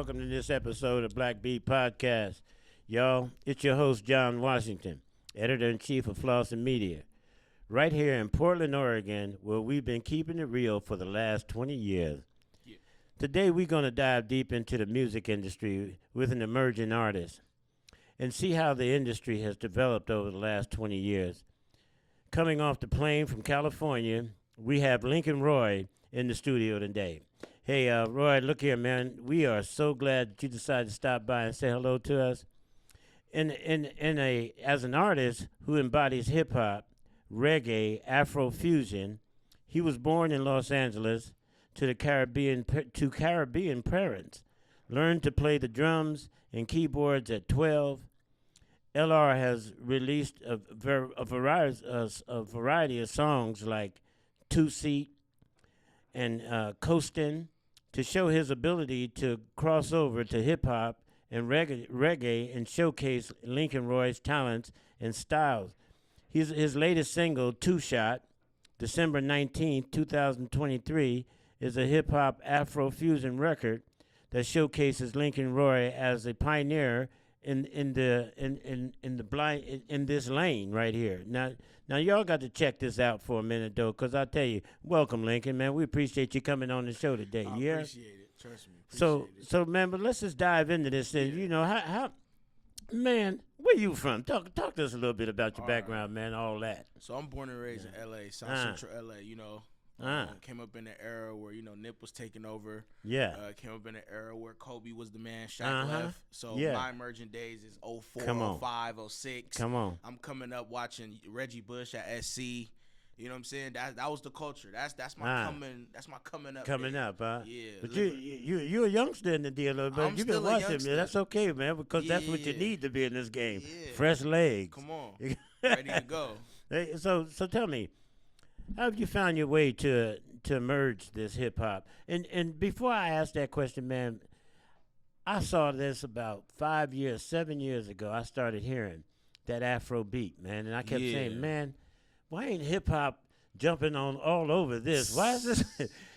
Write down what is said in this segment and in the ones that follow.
Welcome to this episode of Black Beat Podcast. Y'all, it's your host, John Washington, editor-in-chief of Flossin Media, right here in Portland, Oregon, where we've been keeping it real for the last 20 years. Yeah. Today, we're going to dive deep into the music industry with an emerging artist and see how the industry has developed over the last 20 years. Coming off the plane from California, we have Lincoln Roy in the studio today. Hey, Roy, look here, man. We are so glad that you decided to stop by and say hello to us. As an artist who embodies hip-hop, reggae, Afrofusion, he was born in Los Angeles to Caribbean parents. Learned to play the drums and keyboards at 12. LR has released a variety of songs like Two Seat and Coastin to show his ability to cross over to hip-hop and reggae and showcase Lincoln Roy's talents and styles. His latest single, Two Shot, December 19th, 2023, is a hip-hop Afrofusion record that showcases Lincoln Roy as a pioneer in this lane right here. Now y'all got to check this out for a minute though, cause I tell you, welcome Lincoln, man. We appreciate you coming on the show today. I yeah, appreciate it. Trust me. Appreciate so man, but let's just dive into this. And you know how, man, where you from? Talk to us a little bit about your background, man. All that. So I'm born and raised in L.A., South Central L.A. You know. Came up in the era where, Nip was taking over. Yeah. Came up in the era where Kobe was the man, Shaq left. So my emerging days is 04, 05, 06. Come on. I'm coming up watching Reggie Bush at SC. You know what I'm saying? That was the culture. That's my coming up. Coming up, huh? Yeah. But you're a youngster in the deal, but you've been watching me. That's okay, man, because that's what you need to be in this game. Yeah. Fresh legs. Come on. Ready to go. Hey, so tell me, how have you found your way to merge this hip hop? And before I ask that question, man, I saw this about 7 years ago. I started hearing that Afro beat, man, and I kept saying, man, why ain't hip hop jumping on all over this? Why is this?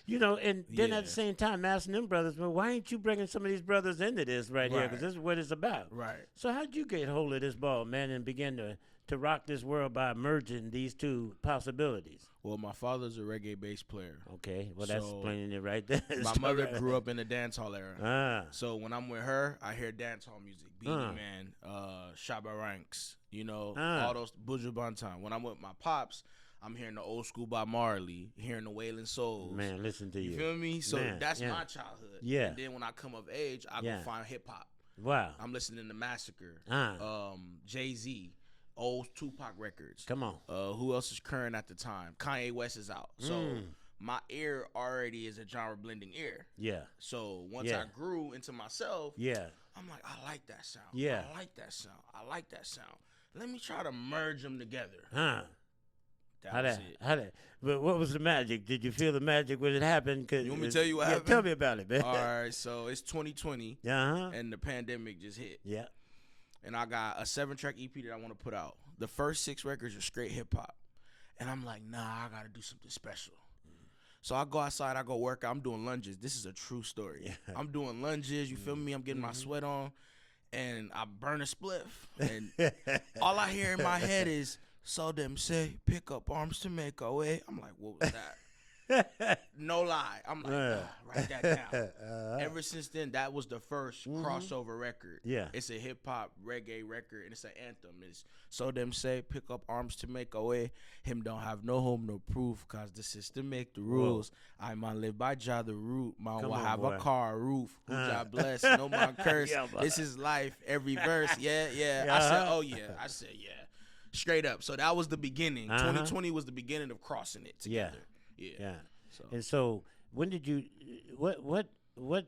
And then at the same time asking them brothers, well, why ain't you bringing some of these brothers into this right here? Because this is what it's about. Right. So how'd you get hold of this ball, man, and begin to rock this world by merging these two possibilities? Well, my father's a reggae bass player. Okay, well, that's explaining it right there. My mother grew up in the dance hall era. So when I'm with her, I hear dance hall music, Beanie Man, Shabba Ranks, all those Buju Banton. When I'm with my pops, I'm hearing the old school Bob Marley, hearing the Wailing Souls. Man, listen to you. You feel me? So that's my childhood. Yeah. And then when I come of age, I go find hip-hop. Wow. I'm listening to Massacre, Jay-Z, old Tupac records. Come on. Who else is current at the time? Kanye West is out. So my ear already is a genre blending ear. Yeah. So once I grew into myself, I'm like, I like that sound. Yeah. I like that sound. I like that sound. Let me try to merge them together. But what was the magic? Did you feel the magic when it happened? You want me to tell you what happened? Tell me about it, man. All right, so it's 2020, and the pandemic just hit. Yeah. And I got a 7-track EP that I want to put out. The first 6 records are straight hip-hop. And I'm like, nah, I got to do something special. So I go outside, I go work out. I'm doing lunges. This is a true story. Yeah. I'm doing lunges, you feel me? I'm getting my sweat on, and I burn a spliff. And all I hear in my head is, so them say, pick up arms to make a way. I'm like, what was that? No lie. I'm like, write that down. Ever since then, that was the first crossover record. Yeah. It's a hip-hop reggae record, and it's an anthem. It's so them say, pick up arms to make a way. Him don't have no home, no proof, cause the system make the rules. I might live by Jah the root. Man will have a car, a roof. Who Jah bless, no man curse. This is life, every verse. Yeah. I said, oh yeah. I said, yeah. Straight up. So that was the beginning. 2020 was the beginning of crossing it together. Yeah. So. And so, when did you? What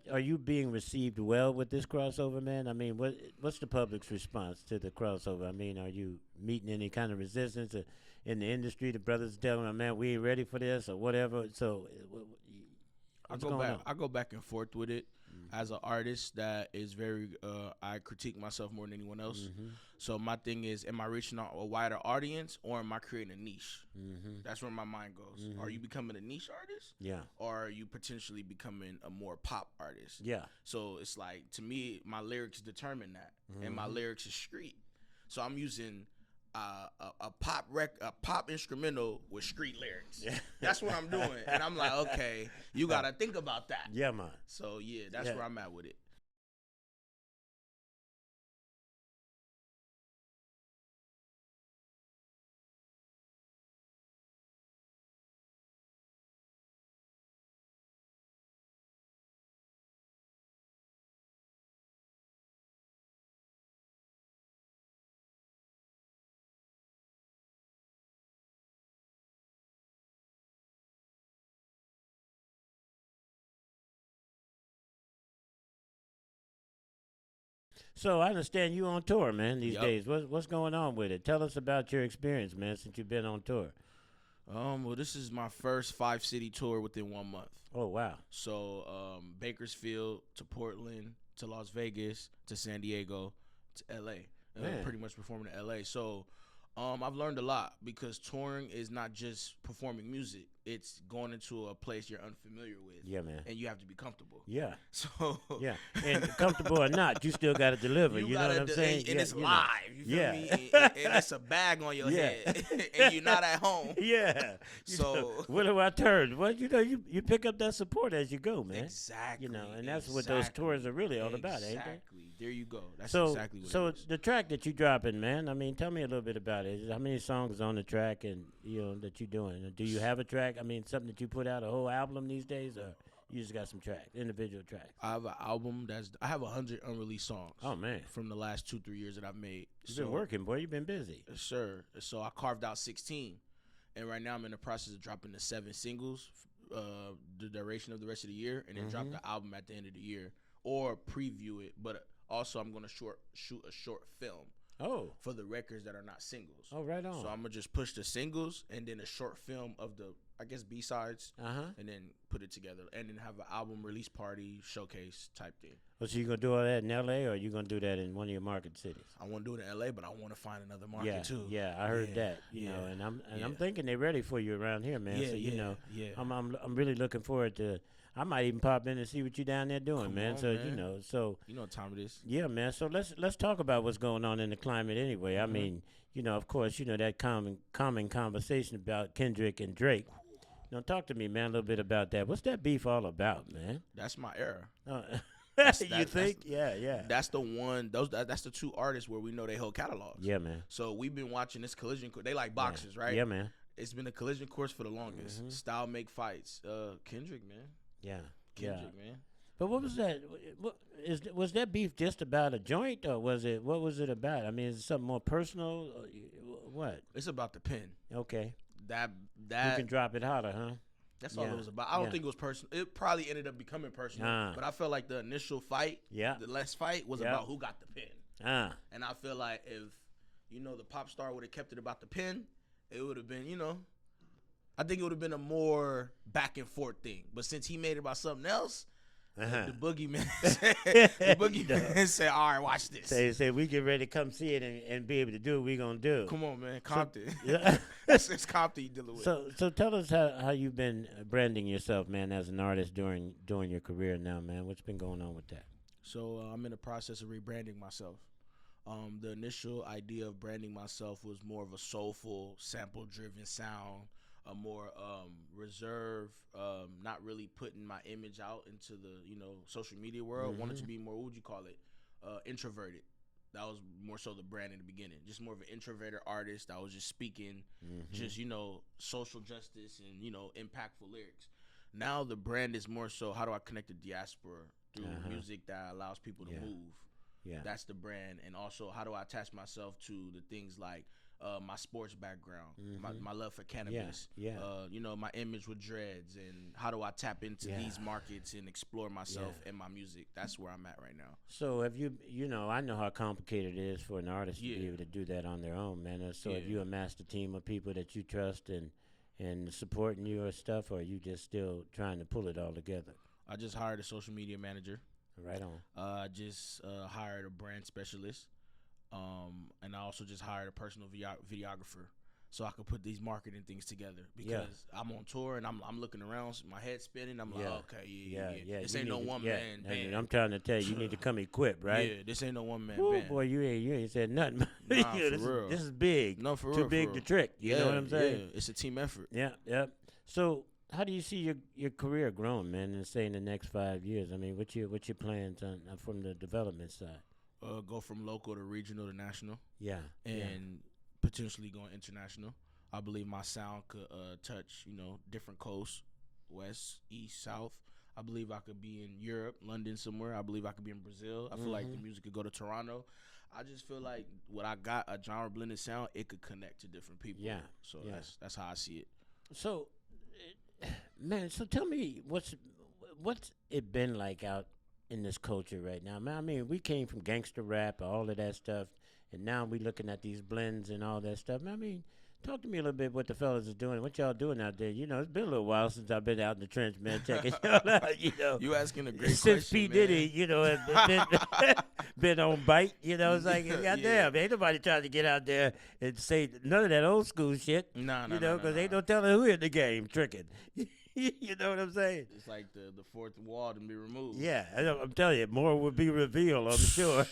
are you being received well with this crossover, man? I mean, what's the public's response to the crossover? I mean, are you meeting any kind of resistance in the industry? The brothers telling them, man, we ain't ready for this or whatever. So, I go back and forth with it. As an artist that is very, I critique myself more than anyone else. So my thing is, am I reaching out a wider audience or am I creating a niche? That's where my mind goes. Are you becoming a niche artist? Yeah. Or are you potentially becoming a more pop artist? Yeah. So it's like, to me, my lyrics determine that, and my lyrics is street. So I'm using a pop instrumental with street lyrics. Yeah. That's what I'm doing. And I'm like, okay, you got to think about that. Yeah, man. So, yeah, that's where I'm at with it. So I understand you on tour, man, these days. What's going on with it? Tell us about your experience, man, since you've been on tour. Well, this is my first 5-city tour within 1 month. Oh, wow. So Bakersfield to Portland to Las Vegas to San Diego to L.A. Pretty much performing in L.A. So I've learned a lot because touring is not just performing music. It's going into a place you're unfamiliar with. Yeah, man. And you have to be comfortable. Yeah. So yeah. And comfortable or not, you still got to deliver. You know what I'm saying? And it's live. You feel me? And it's a bag on your head. And you're not at home. Yeah. So where do I turn? Well, you pick up that support as you go, man. Exactly. And that's what those tours are really all about, ain't they? Exactly. There you go. That's exactly what it is. So the track that you dropping, man, I mean, tell me a little bit about it. How many songs on the track and that you're doing? Do you have a track? I mean, something that you put out, a whole album these days, or you just got some tracks, individual tracks? I have an album I have 100 unreleased songs. Oh, man. From the last 2-3 years that I've made. You've been working, boy. You've been busy. Yes, sir. So I carved out 16. And right now I'm in the process of dropping the 7 singles, the duration of the rest of the year, and then drop the album at the end of the year or preview it. But also I'm going to shoot a short film. Oh. For the records that are not singles. Oh, right on. So I'm going to just push the singles and then a short film of the, I guess, B-sides, and then put it together. And then have an album release party, showcase type thing. So you going to do all that in L.A. or you going to do that in one of your market cities? I want to do it in L.A., but I want to find another market too. Yeah, I heard that. You know, and I'm thinking they're ready for you around here, man. So, I'm really looking forward to – I might even pop in and see what you down there doing, man. On, so man. You know what time it is. Yeah, man. So let's talk about what's going on in the climate anyway. I mean, of course, that common conversation about Kendrick and Drake. Talk to me, man, a little bit about that. What's that beef all about, man? That's my era. You think? Yeah. That's the one. That's the 2 artists where we know they hold catalogs. Yeah, man. So we've been watching this collision. They like boxers, right? Yeah, man. It's been a collision course for the longest. Style make fights. Kendrick, man. Yeah. Kendrick, man. But what was that? Was that beef just about a joint, or what was it about? I mean, is it something more personal? What? It's about the pen. Okay. That you can drop it hotter, huh? That's all it was about. I don't think it was personal. It probably ended up becoming personal. But I felt like the initial fight, the last fight, was about who got the pen. And I feel like if, the pop star would have kept it about the pen, it would have been, I think it would have been a more back and forth thing. But since he made it about something else, the boogeyman said, all right, watch this. Say we get ready to come see it and be able to do what we going to do. Come on, man. Compton. It's Compton you dealing with. So tell us how you've been branding yourself, man, as an artist during your career now, man. What's been going on with that? So I'm in the process of rebranding myself. The initial idea of branding myself was more of a soulful, sample-driven sound, a more reserved, not really putting my image out into the social media world. Wanted to be more, what would you call it, introverted. That was more so the brand in the beginning. Just more of an introverted artist that was just speaking, just social justice and impactful lyrics. Now the brand is more so, how do I connect the diaspora through music that allows people to move. Yeah, that's the brand. And also, how do I attach myself to the things like my sports background, my love for cannabis, my image with dreads, and how do I tap into these markets and explore myself and my music. That's where I'm at right now. So have you, I know how complicated it is for an artist to be able to do that on their own, man. So have you amassed a team of people that you trust and and supporting your stuff, or are you just still trying to pull it all together? I just hired a social media manager. Right on. I just hired a brand specialist, and I also just hired a personal videographer, so I could put these marketing things together. Because I'm on tour and I'm looking around, my head's spinning. I'm like, okay, yeah. This ain't no one man band. I'm trying to tell you, you need to come equipped, right? Yeah, this ain't no one man Woo, band. boy, you ain't said nothing. Nah, for real. This is big. No, for real. Too big to trick. You know what I'm saying? Yeah, it's a team effort. Yeah. So, how do you see your career growing, man, in say in the next 5 years? I mean, what's your plans on from the development side? Go from local to regional to national. Yeah. And potentially going international. I believe my sound could touch, different coasts, west, east, south. I believe I could be in Europe, London somewhere. I believe I could be in Brazil. I feel like the music could go to Toronto. I just feel like what I got, a genre blended sound, it could connect to different people. Yeah. So that's how I see it. So, man, so tell me what's it been like out in this culture right now? Man, I mean, we came from gangster rap, all of that stuff, and now we looking at these blends and all that stuff. Man, I mean, talk to me a little bit what the fellas is doing. What y'all doing out there? It's been a little while since I've been out in the trench, man, checking y'all out, You asking a great since question, P. Diddy, been on bite, it's like, goddamn, ain't nobody trying to get out there and say none of that old school shit. No, because ain't no telling who in the game tricking. You know what I'm saying? It's like the fourth wall to be removed. Yeah, I'm telling you, more will be revealed, I'm sure.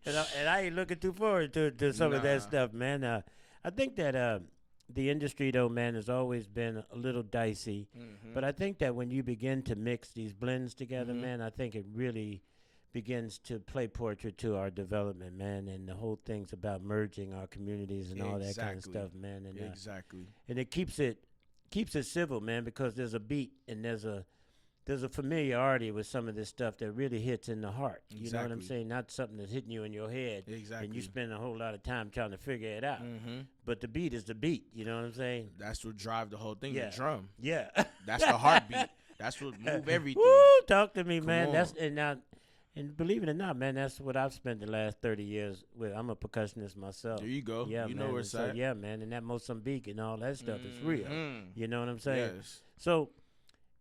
and I ain't looking too forward to some of that stuff, man. I think that the industry, though, man, has always been a little dicey. But I think that when you begin to mix these blends together, man, I think it really begins to play portrait to our development, man. And the whole thing's about merging our communities and all that kind of stuff, man. And, and it keeps it civil, man, because there's a beat and there's a familiarity with some of this stuff that really hits in the heart. You know what I'm saying? Not something that's hitting you in your head. Exactly. And you spend a whole lot of time trying to figure it out. But the beat is the beat. You know what I'm saying? That's what drive the whole thing. The drum. Yeah. That's the heartbeat. That's what move everything. Woo, talk to me, Come man. on. And believe it or not, man, that's what I've spent the last 30 years with. I'm a percussionist myself. There you go. Yeah, you man. know where it's at. Yeah, man. And that Mozambique and all that stuff is real. You know what I'm saying? Yes. So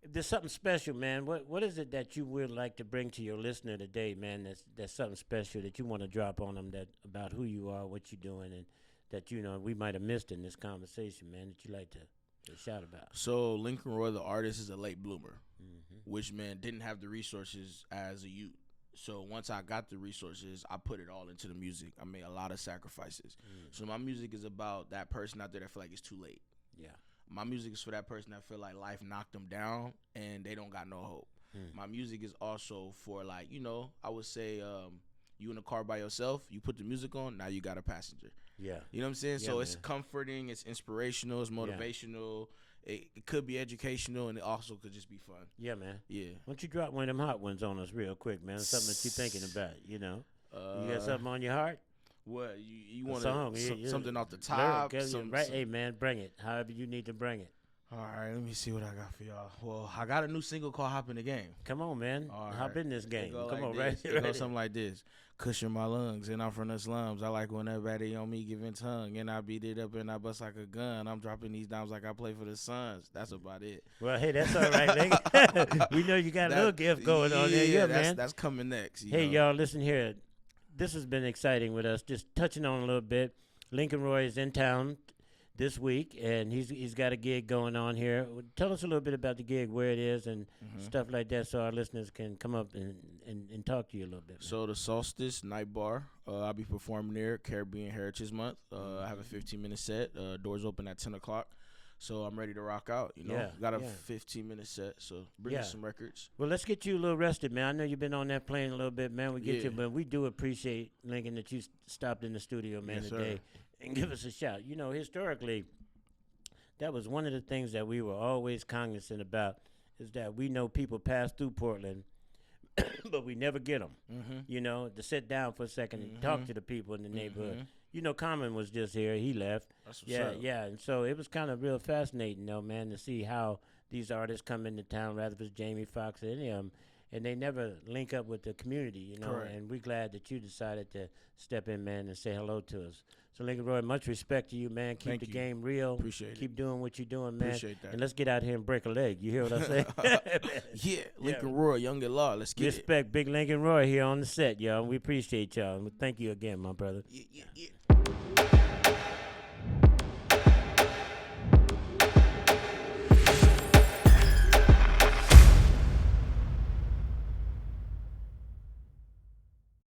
if there's something special, man, what is it that you would like to bring to your listener today, man, that's something special that you want to drop on them about who you are, what you're doing, and that, we might have missed in this conversation, man, that you like to shout about? So Lincoln Roy, the artist, is a late bloomer, which, man, didn't have the resources as a youth. So once I got the resources, I put it all into the music. I made a lot of sacrifices. So my music is about that person out there that feel like it's too late. Yeah. My music is for that person that feel like life knocked them down and they don't got no hope. My music is also for, like, I would say you in a car by yourself, you put the music on, now you got a passenger. Yeah. You know what I'm saying? Yeah, so man. It's comforting, it's inspirational, it's motivational. It could be educational, and it also could just be fun. Yeah, man. Yeah. Why don't you drop one of them hot ones on us real quick, man? Something that you're thinking about, you got something on your heart? What? You want something off the top? Right? Hey, man, bring it. However you need to bring it. All right, let me see what I got for y'all. Well, I got a new single called Hop in the Game. Come on, man. Hop in this game. Come on, right? It goes something like this. Cushion my lungs, and I'm from the slums. I like when everybody on me giving tongue, and I beat it up and I bust like a gun. I'm dropping these dimes like I play for the Suns. That's about it. Well, hey, that's all right, nigga. We know you got a little gift going on there. Yeah, man. That's coming next. Hey, y'all, listen here. This has been exciting with us. Just touching on a little bit. Lincoln Roy is in town this week, and he's got a gig going on here. Tell us a little bit about the gig, where it is, and stuff like that, so our listeners can come up and talk to you a little bit. So the Solstice Night Bar, I'll be performing there, Caribbean Heritage Month. I have a 15-minute set. Doors open at 10 o'clock. So I'm ready to rock out, Got a 15-minute set, so bring some records. Well, let's get you a little rested, man. I know you've been on that plane a little bit, man. We get you, but we do appreciate, Lincoln, that you stopped in the studio, man, today. Sir. And give us a shout. Historically, that was one of the things that we were always cognizant about, is that we know people pass through Portland, but we never get them, to sit down for a second and talk to the people in the neighborhood. Common was just here. He left. That's what's up. Yeah. And so it was kind of real fascinating, though, man, to see how these artists come into town, rather if it's Jamie Foxx or any of them, and they never link up with the community, you know. Correct. And we're glad that you decided to step in, man, and say hello to us. So, Lincoln Roy, much respect to you, man. Keep Thank the you. game real. Appreciate Keep it. doing what you're doing, man. Appreciate that. And let's get out here and break a leg. You hear what I say? Yeah, Lincoln Roy, Young and Law. Let's get respect, Big Lincoln Roy here on the set, y'all. We appreciate y'all. Thank you again, my brother. Yeah.